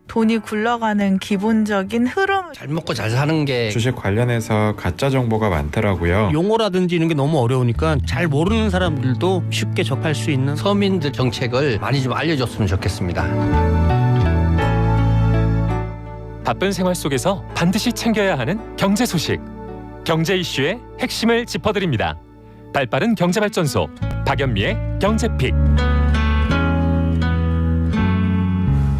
돈이 굴러가는 기본적인 흐름. 잘 먹고 잘 사는 게 주식 관련해서 가짜 정보가 많더라고요. 용어라든지 이런 게 너무 어려우니까 잘 모르는 사람들도 쉽게 접할 수 있는 서민들 정책을 많이 좀 알려줬으면 좋겠습니다. 바쁜 생활 속에서 반드시 챙겨야 하는 경제 소식. 경제 이슈의 핵심을 짚어드립니다. 발빠른 경제발전소 박연미의 경제픽.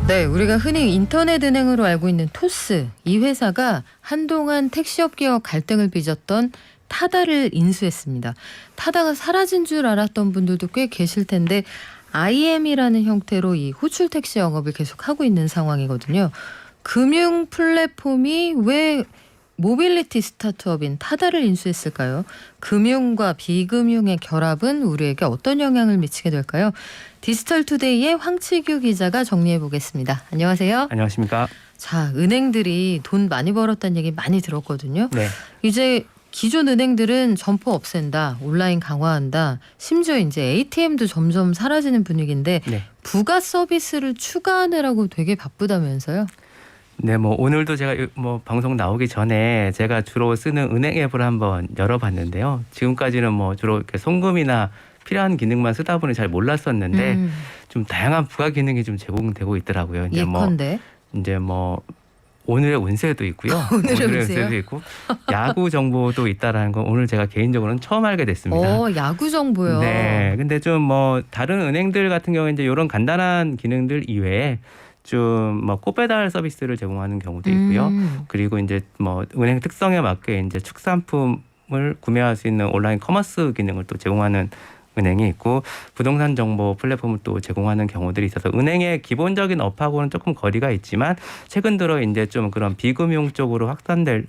네, 우리가 흔히 인터넷 은행으로 알고 있는 토스, 이 회사가 한동안 택시업계와 갈등을 빚었던 타다를 인수했습니다. 타다가 사라진 줄 알았던 분들도 꽤 계실 텐데 IM이라는 형태로 이 호출 택시 영업을 계속하고 있는 상황이거든요. 금융 플랫폼이 왜 모빌리티 스타트업인 타다를 인수했을까요? 금융과 비금융의 결합은 우리에게 어떤 영향을 미치게 될까요? 디지털투데이의 황치규 기자가 정리해 보겠습니다. 안녕하세요. 안녕하십니까. 자, 은행들이 돈 많이 벌었다는 얘기 많이 들었거든요. 네. 이제 기존 은행들은 점포 없앤다, 온라인 강화한다, 심지어 이제 ATM도 점점 사라지는 분위기인데 네. 부가 서비스를 추가하느라고 되게 바쁘다면서요? 네, 오늘도 제가 방송 나오기 전에 제가 주로 쓰는 은행 앱을 한번 열어봤는데요. 지금까지는 주로 이렇게 송금이나 필요한 기능만 쓰다 보니 잘 몰랐었는데 좀 다양한 부가 기능이 좀 제공되고 있더라고요. 예컨대 이제 오늘의 운세도 있고요. 오늘의 운세요? 운세도 있고 야구 정보도 있다라는 건 오늘 제가 개인적으로는 처음 알게 됐습니다. 야구 정보요. 네, 근데 좀 다른 은행들 같은 경우에 이제 이런 간단한 기능들 이외에 좀 꽃배달 서비스를 제공하는 경우도 있고요. 그리고 이제 은행 특성에 맞게 이제 축산품을 구매할 수 있는 온라인 커머스 기능을 또 제공하는 은행이 있고 부동산 정보 플랫폼을 또 제공하는 경우들이 있어서 은행의 기본적인 업하고는 조금 거리가 있지만 최근 들어 이제 좀 그런 비금융 쪽으로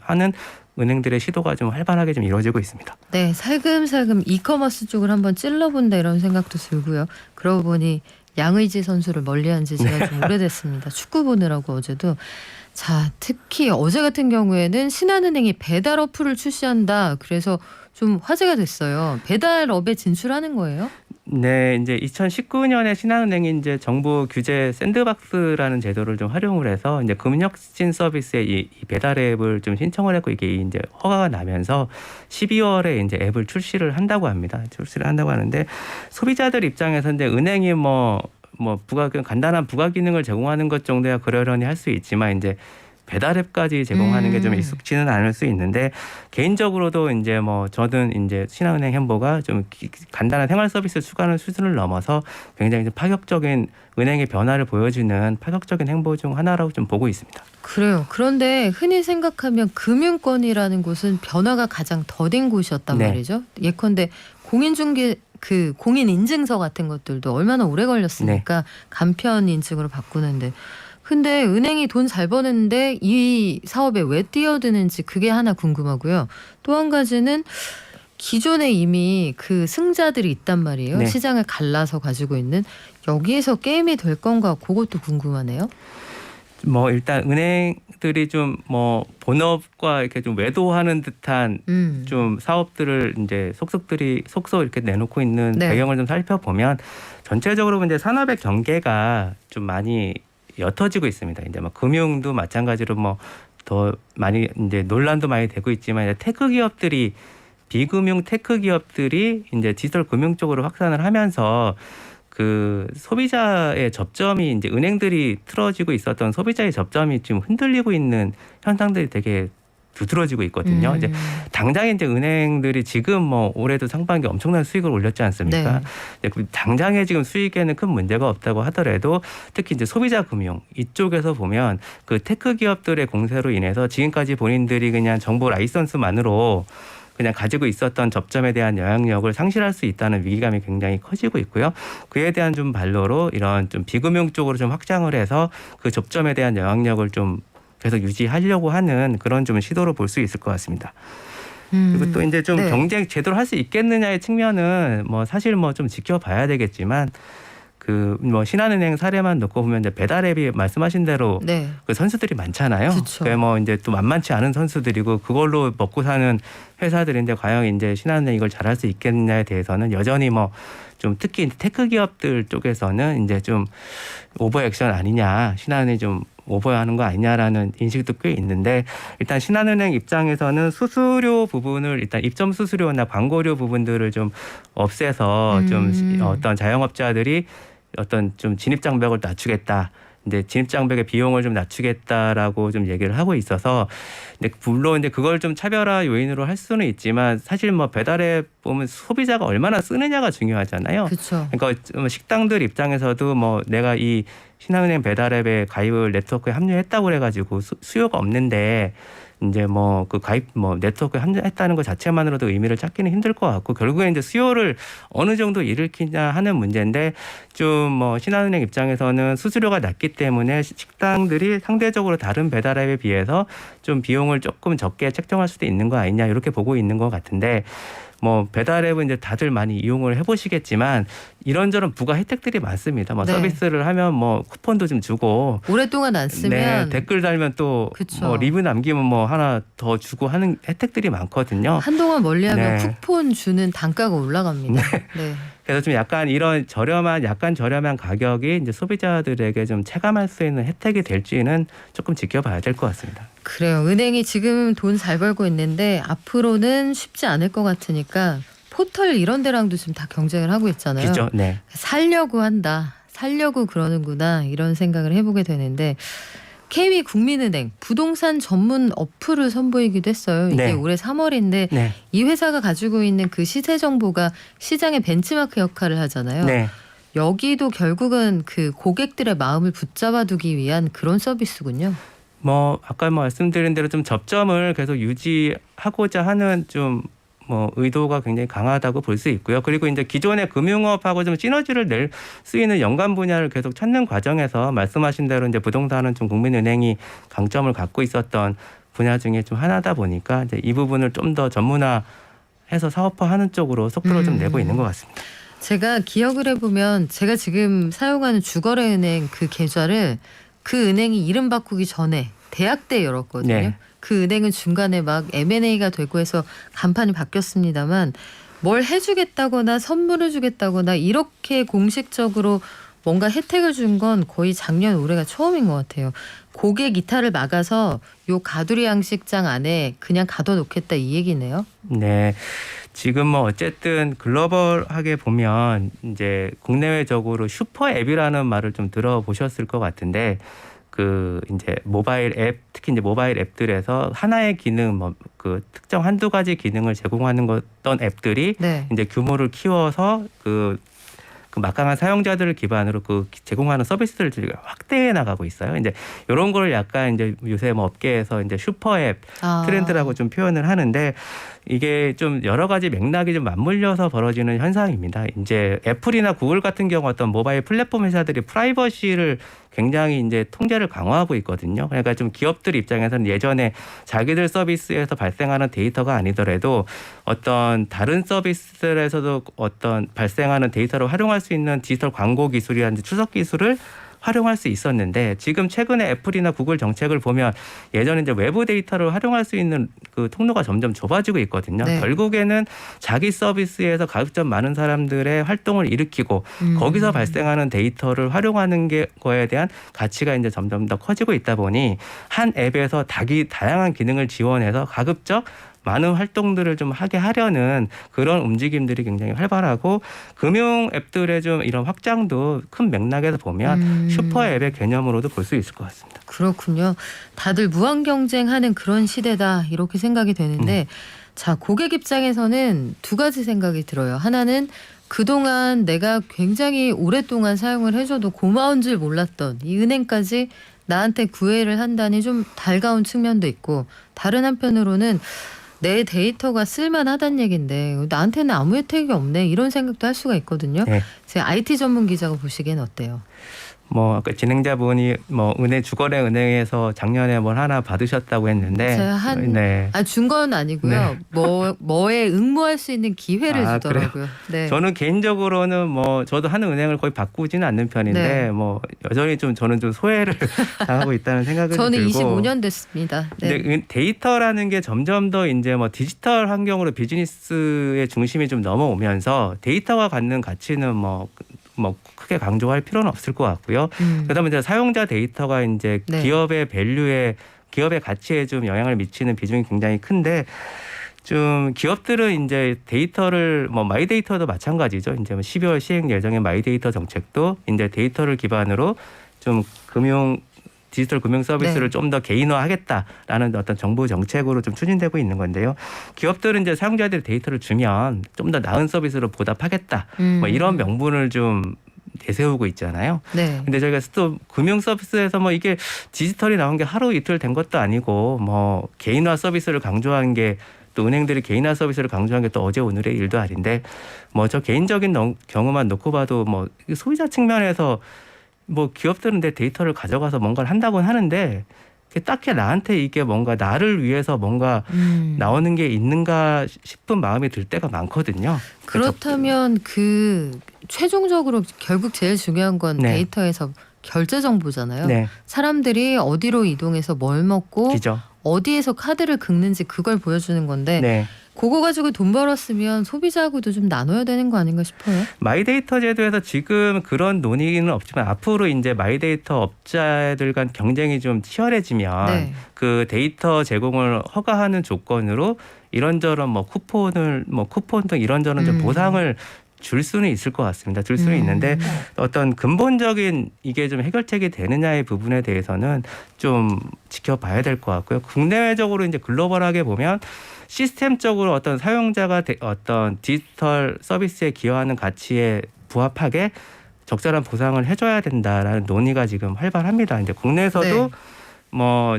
하는 은행들의 시도가 좀 활발하게 좀 이루어지고 있습니다. 네, 살금살금 이커머스 쪽을 한번 찔러본다 이런 생각도 들고요. 그러고 보니 양의지 선수를 멀리한 지 제가 좀 오래됐습니다. 축구 보느라고 어제도. 자, 특히 어제 같은 경우에는 신한은행이 배달 어플을 출시한다. 그래서 좀 화제가 됐어요. 배달업에 진출하는 거예요? 네, 이제 2019년에 신한은행이 이제 정부 규제 샌드박스라는 제도를 좀 활용을 해서 이제 금융혁신 서비스에 이 배달 앱을 좀 신청을 했고 이게 이제 허가가 나면서 12월에 이제 앱을 출시를 한다고 합니다. 출시를 한다고 하는데 소비자들 입장에서 이제 은행이 간단한 부가 기능을 제공하는 것 정도야 그러려니 할 수 있지만 이제 배달 앱까지 제공하는 게 좀 익숙지는 않을 수 있는데 개인적으로도 이제 저는 이제 신한은행 행보가 좀 간단한 생활 서비스 추가하는 수준을 넘어서 굉장히 좀 파격적인 은행의 변화를 보여주는 파격적인 행보 중 하나라고 좀 보고 있습니다. 그래요. 그런데 흔히 생각하면 금융권이라는 곳은 변화가 가장 더딘 곳이었단 말이죠. 예컨대 공인중개 공인 인증서 같은 것들도 얼마나 오래 걸렸습니까? 간편 인증으로 바꾸는데. 근데 은행이 돈 잘 버는데 이 사업에 왜 뛰어드는지 그게 하나 궁금하고요. 또 한 가지는 기존에 이미 그 승자들이 있단 말이에요. 네. 시장을 갈라서 가지고 있는. 여기에서 게임이 될 건가 그것도 궁금하네요. 일단 은행들이 좀 본업과 이렇게 좀 외도하는 듯한 좀 사업들을 이제 속속 이렇게 내놓고 있는 배경을 좀 살펴보면 전체적으로 이제 산업의 경계가 좀 많이 옅어지고 있습니다. 이제 금융도 마찬가지로 더 많이 이제 논란도 많이 되고 있지만 이제 테크 기업들이 비금융 테크 기업들이 이제 디지털 금융 쪽으로 확산을 하면서 그 소비자의 접점이 이제 은행들이 틀어지고 있었던 소비자의 접점이 지금 흔들리고 있는 현상들이 되게 두드러지고 있거든요. 이제 당장에 이제 은행들이 지금 올해도 상반기 엄청난 수익을 올렸지 않습니까? 네. 당장에 지금 수익에는 큰 문제가 없다고 하더라도 특히 이제 소비자 금융 이쪽에서 보면 그 테크 기업들의 공세로 인해서 지금까지 본인들이 그냥 정보 라이선스만으로 그냥 가지고 있었던 접점에 대한 영향력을 상실할 수 있다는 위기감이 굉장히 커지고 있고요. 그에 대한 좀 반로로 이런 좀 비금융 쪽으로 좀 확장을 해서 그 접점에 대한 영향력을 좀 계속 유지하려고 하는 그런 좀 시도로 볼 수 있을 것 같습니다. 그리고 또 이제 좀 경쟁 제대로 할 수 있겠느냐의 측면은 사실 좀 지켜봐야 되겠지만 신한은행 사례만 놓고 보면 이제 배달 앱이 말씀하신 대로 그 선수들이 많잖아요. 그게 이제 또 만만치 않은 선수들이고 그걸로 먹고 사는 회사들인데 과연 이제 신한은행 이걸 잘할 수 있겠느냐에 대해서는 여전히 좀 특히 이제 테크 기업들 쪽에서는 이제 좀 오버 액션 아니냐, 신한은행이 좀 오버하는 거 아니냐라는 인식도 꽤 있는데 일단 신한은행 입장에서는 수수료 부분을 일단 입점 수수료나 광고료 부분들을 좀 없애서 좀 어떤 자영업자들이 어떤 좀 진입 장벽을 낮추겠다. 이제 진입 장벽의 비용을 좀 낮추겠다라고 좀 얘기를 하고 있어서, 근데 물론 이제 그걸 좀 차별화 요인으로 할 수는 있지만 사실 뭐 배달앱 보면 소비자가 얼마나 쓰느냐가 중요하잖아요. 그렇죠. 그러니까 식당들 입장에서도 뭐 내가 이 신한은행 배달앱에 가입을 네트워크에 합류했다고 그래가지고 수요가 없는데 이제 뭐 그 가입 뭐 네트워크에 합류했다는 것 자체만으로도 의미를 찾기는 힘들 것 같고 결국에 이제 수요를 어느 정도 일으키냐 하는 문제인데 좀 뭐 신한은행 입장에서는 수수료가 낮기 때문에 식당들이 상대적으로 다른 배달앱에 비해서 좀 비용을 조금 적게 책정할 수도 있는 거 아니냐 이렇게 보고 있는 것 같은데. 뭐 배달앱은 이제 다들 많이 이용을 해보시겠지만 이런저런 부가 혜택들이 많습니다. 뭐 네. 서비스를 하면 뭐 쿠폰도 좀 주고 오랫동안 안 쓰면 네, 댓글 달면 또 뭐 리뷰 남기면 뭐 하나 더 주고 하는 혜택들이 많거든요. 한동안 멀리하면 네. 쿠폰 주는 단가가 올라갑니다. 네. 그래서 좀 약간 이런 약간 저렴한 가격이 이제 소비자들에게 좀 체감할 수 있는 혜택이 될지는 조금 지켜봐야 될 것 같습니다. 그래요. 은행이 지금 돈 잘 벌고 있는데 앞으로는 쉽지 않을 것 같으니까 포털 이런 데랑도 지금 다 경쟁을 하고 있잖아요. 그렇죠. 네. 살려고 한다. 살려고 그러는구나. 이런 생각을 해보게 되는데 KB국민은행 부동산 전문 어플을 선보이기도 했어요. 이게 네. 올해 3월인데 네. 이 회사가 가지고 있는 그 시세 정보가 시장의 벤치마크 역할을 하잖아요. 네. 여기도 결국은 그 고객들의 마음을 붙잡아두기 위한 그런 서비스군요. 뭐 아까 말씀드린 대로 좀 접점을 계속 유지하고자 하는 좀 뭐 의도가 굉장히 강하다고 볼 수 있고요. 그리고 이제 기존의 금융업하고 좀 시너지를 낼 수 있는 연관 분야를 계속 찾는 과정에서 말씀하신 대로 이제 부동산은 좀 국민은행이 강점을 갖고 있었던 분야 중에 좀 하나다 보니까 이제 이 부분을 좀 더 전문화해서 사업화하는 쪽으로 속도를 좀 내고 있는 것 같습니다. 제가 기억을 해보면 제가 지금 사용하는 주거래은행 그 계좌를 그 은행이 이름 바꾸기 전에 대학 때 열었거든요. 네. 그 은행은 중간에 막 M&A가 되고 해서 간판이 바뀌었습니다만 뭘 해주겠다거나 선물을 주겠다거나 이렇게 공식적으로 뭔가 혜택을 준 건 거의 작년 올해가 처음인 것 같아요. 고객 이탈을 막아서 요 가두리 양식장 안에 그냥 가둬놓겠다 이 얘기네요. 네. 지금 뭐 어쨌든 글로벌하게 보면 이제 국내외적으로 슈퍼 앱이라는 말을 좀 들어보셨을 것 같은데 그 이제 모바일 앱 특히 이제 모바일 앱들에서 하나의 기능 뭐 그 특정 한두 가지 기능을 제공하는 어떤 앱들이 네. 이제 규모를 키워서 그 막강한 사용자들을 기반으로 그 제공하는 서비스를 확대해 나가고 있어요. 이제 이런 거를 약간 이제 요새 뭐 업계에서 이제 슈퍼앱 트렌드라고 좀 표현을 하는데 이게 좀 여러 가지 맥락이 좀 맞물려서 벌어지는 현상입니다. 이제 애플이나 구글 같은 경우 어떤 모바일 플랫폼 회사들이 프라이버시를 굉장히 이제 통제를 강화하고 있거든요. 그러니까 좀 기업들 입장에서는 예전에 자기들 서비스에서 발생하는 데이터가 아니더라도 어떤 다른 서비스들에서도 어떤 발생하는 데이터를 활용할 수 있는 디지털 광고 기술이라든지 추적 기술을 활용할 수 있었는데 지금 최근에 애플이나 구글 정책을 보면 예전에 이제 외부 데이터를 활용할 수 있는 그 통로가 점점 좁아지고 있거든요. 네. 결국에는 자기 서비스에서 가급적 많은 사람들의 활동을 일으키고 거기서 발생하는 데이터를 활용하는 거에 대한 가치가 이제 점점 더 커지고 있다 보니 한 앱에서 다양한 기능을 지원해서 가급적 많은 활동들을 좀 하게 하려는 그런 움직임들이 굉장히 활발하고 금융 앱들의 좀 이런 확장도 큰 맥락에서 보면 슈퍼 앱의 개념으로도 볼 수 있을 것 같습니다. 그렇군요. 다들 무한 경쟁하는 그런 시대다 이렇게 생각이 되는데 자 고객 입장에서는 두 가지 생각이 들어요. 하나는 그동안 내가 굉장히 오랫동안 사용을 해줘도 고마운 줄 몰랐던 이 은행까지 나한테 구애를 한다니 좀 달가운 측면도 있고 다른 한편으로는 내 데이터가 쓸만하다는 얘기인데 나한테는 아무 혜택이 없네 이런 생각도 할 수가 있거든요. 네. 제 IT 전문 기자가 보시기엔 어때요? 뭐 아까 진행자분이 뭐 주거래 은행에서 작년에 뭘 하나 받으셨다고 했는데 제가 네. 준 건 아니고요. 네. 뭐에 응모할 수 있는 기회를 아, 주더라고요. 네. 저는 개인적으로는 뭐 저도 하는 은행을 거의 바꾸지는 않는 편인데 네. 뭐 여전히 좀 저는 좀 소외를 당하고 있다는 생각이 저는 들고 25년 됐습니다. 네. 근데 데이터라는 게 점점 더 이제 뭐 디지털 환경으로 비즈니스의 중심이 좀 넘어오면서 데이터가 갖는 가치는 뭐 크게 강조할 필요는 없을 것 같고요. 그다음에 이제 사용자 데이터가 이제 네. 기업의 가치에 좀 영향을 미치는 비중이 굉장히 큰데 좀 기업들은 이제 데이터를 뭐 마이데이터도 마찬가지죠. 이제 12월 시행 예정의 마이데이터 정책도 이제 데이터를 기반으로 좀 디지털 금융 서비스를 네. 좀 더 개인화하겠다라는 어떤 정부 정책으로 좀 추진되고 있는 건데요. 기업들은 이제 사용자들이 데이터를 주면 좀 더 나은 서비스로 보답하겠다. 뭐 이런 명분을 좀 내세우고 있잖아요. 네. 근데 저희가 또 금융 서비스에서 뭐 이게 디지털이 나온 게 하루 이틀 된 것도 아니고 뭐 개인화 서비스를 강조한 게 또 은행들이 개인화 서비스를 강조한 게 또 어제 오늘의 일도 아닌데 뭐 저 개인적인 경우만 놓고 봐도 뭐 소비자 측면에서 뭐 기업들은 내 데이터를 가져가서 뭔가를 한다고는 하는데 딱히 나한테 이게 뭔가 나를 위해서 뭔가 나오는 게 있는가 싶은 마음이 들 때가 많거든요. 그렇다면 최종적으로 결국 제일 중요한 건 네. 데이터에서 결제 정보잖아요. 네. 사람들이 어디로 이동해서 뭘 먹고 그죠. 어디에서 카드를 긁는지 그걸 보여주는 건데 네. 그거 가지고 돈 벌었으면 소비자하고도 좀 나눠야 되는 거 아닌가 싶어요. 마이데이터 제도에서 지금 그런 논의는 없지만 앞으로 이제 마이데이터 업자들 간 경쟁이 좀 치열해지면 네. 그 데이터 제공을 허가하는 조건으로 이런저런 쿠폰 등 이런저런 좀 보상을 줄 수는 있을 것 같습니다. 줄 수는 있는데 어떤 근본적인 이게 좀 해결책이 되느냐의 부분에 대해서는 좀 지켜봐야 될 것 같고요. 국내외적으로 이제 글로벌하게 보면 시스템적으로 어떤 사용자가 어떤 디지털 서비스에 기여하는 가치에 부합하게 적절한 보상을 해줘야 된다라는 논의가 지금 활발합니다. 이제 국내에서도 네. 뭐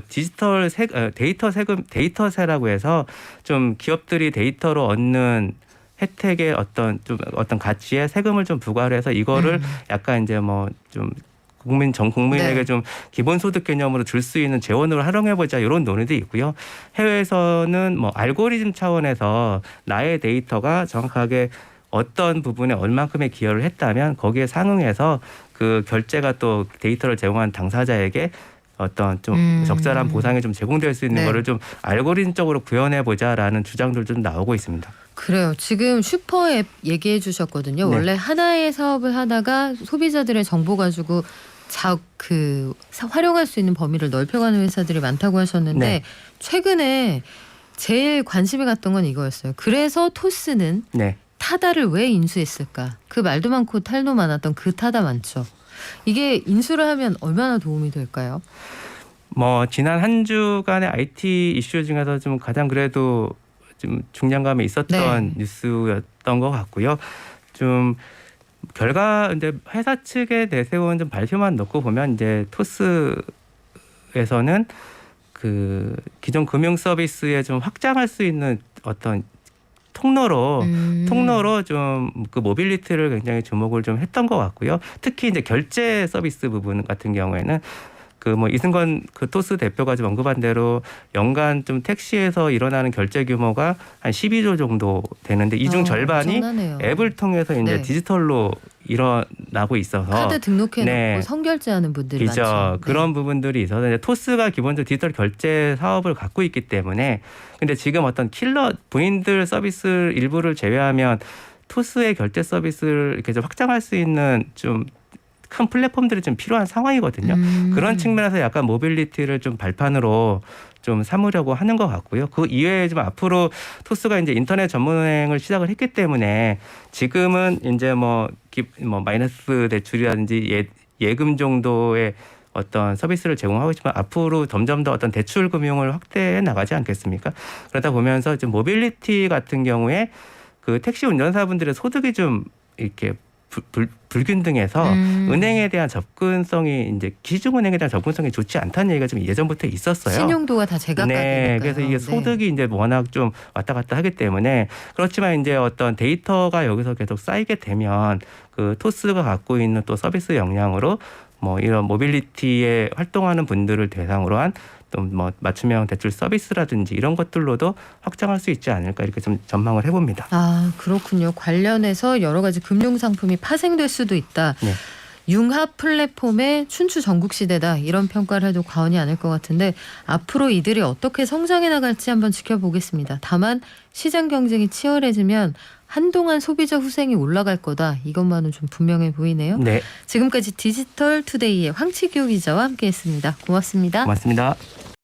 데이터세라고 해서 좀 기업들이 데이터로 얻는 혜택의 어떤 가치에 세금을 좀 부과를 해서 이거를 약간 이제 좀 전 국민에게 네. 좀 기본소득 개념으로 줄 수 있는 재원으로 활용해보자 이런 논의도 있고요. 해외에서는 알고리즘 차원에서 나의 데이터가 정확하게 어떤 부분에 얼만큼의 기여를 했다면 거기에 상응해서 그 결제가 또 데이터를 제공한 당사자에게 어떤 좀 적절한 보상이 좀 제공될 수 있는 네. 거를 좀 알고리즘적으로 구현해보자라는 주장들도 좀 나오고 있습니다. 그래요. 지금 슈퍼앱 얘기해 주셨거든요. 네. 원래 하나의 사업을 하다가 소비자들의 정보 가지고 활용할 수 있는 범위를 넓혀가는 회사들이 많다고 하셨는데 네. 최근에 제일 관심이 갔던 건 이거였어요. 그래서 토스는 네. 타다를 왜 인수했을까? 그 말도 많고 탈도 많았던 그 타다 많죠. 이게 인수를 하면 얼마나 도움이 될까요? 지난 한 주간의 IT 이슈 중에서 좀 가장 그래도 좀 중량감이 있었던 네. 뉴스였던 것 같고요. 좀 이제 회사 측에 내세운 좀 발표만 놓고 보면 이제 토스에서는 그 기존 금융 서비스에 좀 확장할 수 있는 어떤 통로로 좀 그 모빌리티를 굉장히 주목을 좀 했던 것 같고요. 특히 이제 결제 서비스 부분 같은 경우에는 이승건 토스 대표가 좀 언급한 대로 연간 좀 택시에서 일어나는 결제 규모가 한 12조 정도 되는데 이 중 절반이 엄청나네요. 앱을 통해서 이제 네. 디지털로 일어나고 있어서 카드 등록해놓고 네. 선결제하는 분들이 그죠. 많죠. 그런 부분들이 있어서 이제 토스가 기본적으로 디지털 결제 사업을 갖고 있기 때문에 근데 지금 어떤 킬러 본인들 서비스 일부를 제외하면 토스의 결제 서비스를 이렇게 좀 확장할 수 있는 좀 큰 플랫폼들이 좀 필요한 상황이거든요. 그런 측면에서 약간 모빌리티를 좀 발판으로 좀 삼으려고 하는 것 같고요. 그 이외에 좀 앞으로 토스가 이제 인터넷 전문은행을 시작을 했기 때문에 지금은 이제 마이너스 대출이라든지 예금 정도의 어떤 서비스를 제공하고 있지만 앞으로 점점 더 어떤 대출 금융을 확대해 나가지 않겠습니까? 그러다 보면서 좀 모빌리티 같은 경우에 그 택시 운전사분들의 소득이 좀 이렇게 불균등해서 은행에 대한 접근성이 이제 기중은행에 대한 접근성이 좋지 않다는 얘기가 좀 예전부터 있었어요. 신용도가 다 제각각이니까요. 네, 그래서 이게 소득이 이제 워낙 좀 왔다 갔다 하기 때문에 그렇지만 이제 어떤 데이터가 여기서 계속 쌓이게 되면 그 토스가 갖고 있는 또 서비스 역량으로 뭐 이런 모빌리티에 활동하는 분들을 대상으로 한 또 뭐 맞춤형 대출 서비스라든지 이런 것들로도 확장할 수 있지 않을까 이렇게 좀 전망을 해봅니다. 아, 그렇군요. 관련해서 여러 가지 금융 상품이 파생될 수도 있다. 네. 융합 플랫폼의 춘추 전국 시대다, 이런 평가를 해도 과언이 아닐 것 같은데 앞으로 이들이 어떻게 성장해 나갈지 한번 지켜보겠습니다. 다만 시장 경쟁이 치열해지면 한동안 소비자 후생이 올라갈 거다, 이것만은 좀 분명해 보이네요. 네, 지금까지 디지털 투데이의 황치규 기자와 함께했습니다. 고맙습니다. 고맙습니다.